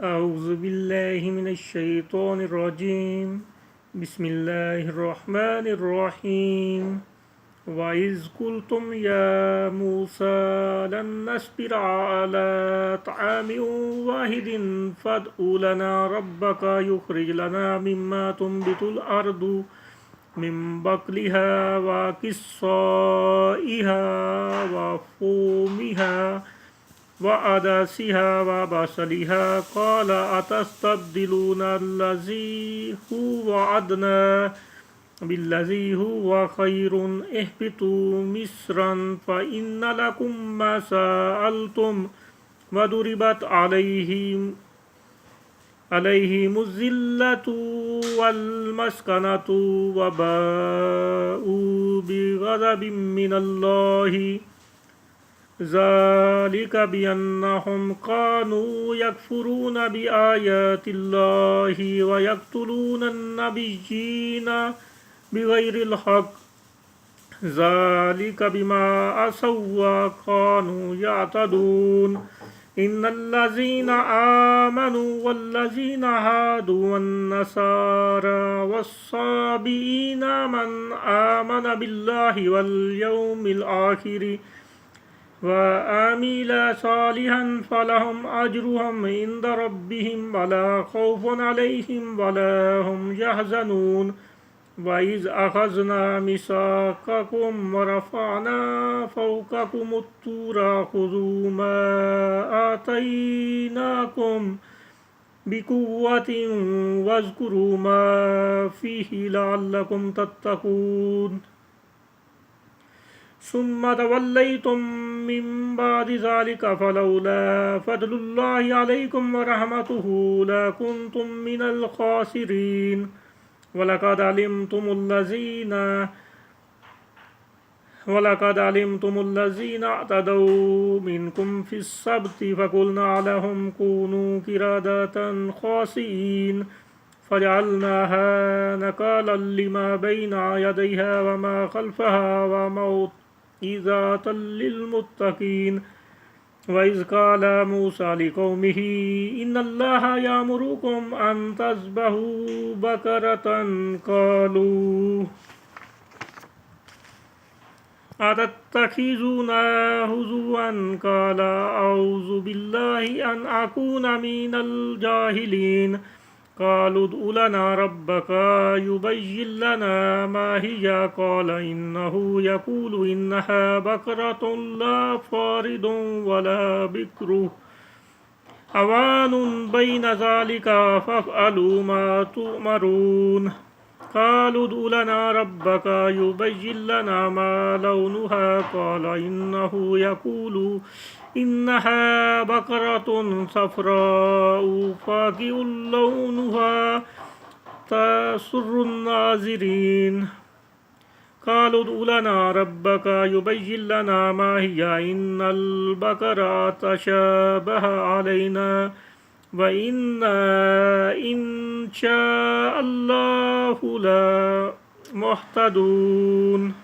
أعوذ بالله من الشيطان الرجيم بسم الله الرحمن الرحيم وإذ قلتم يا موسى لن نصبر على طعام واحد فادع لنا ربك يخرج لنا مما تنبت الأرض من بقلها وقصائها وفومها وعدسها وبصلها قال أتستبدلون الذي هو أدنى بالذي هو خير اهبطوا مصرا فإن لكم ما سألتم وضربت عليهم الذلة والمسكنة وباءوا بغضب من الله ذلك بأنهم كانوا يكفرون بآيات الله ويقتلون النبيين بغير الحق ذلك بما عصوا وكانوا يعتدون إن الذين آمنوا والذين هادوا والنصارى والصابئين من آمن بالله واليوم الآخر وعمل صالحا فلهم أجرهم عند ربهم ولا خوف عليهم ولا هم يحزنون وإذ أخذنا ميثاقكم ورفعنا فوقكم الطور خذوا ما آتيناكم بقوة واذكروا ما فيه لعلكم تتقون ثم توليتم من بعد ذلك فلولا فضل الله عليكم ورحمته لكنتم من الخاسرين ولقد علمتم الذين اعتدوا منكم في السبت فقلنا لهم كونوا قردة خاسئين فجعلناها نكالا لما بين يديها وما خلفها وموعظة للمتقين وإذ قال موسى لقومه إن الله يأمركم أن تذبحوا بقرة قالوا أتتخذنا هزوا قال أعوذ بالله أن أكون من الجاهلين قالوا ادع لنا ربك يبين لنا ما هي قال إنه يقول إنها بقرة لا فارض ولا بكر أوان بين ذلك فافعلوا ما تؤمرون قالوا ادع لنا ربك يبين لنا ما لونها قال إنه يقول إنها بقرة صفراء فاقع لونها تسر الناظرين قالوا ادع لنا ربك يبين لنا ما هي إن البقرة تشابه علينا وإنا إن شاء الله لمهتدون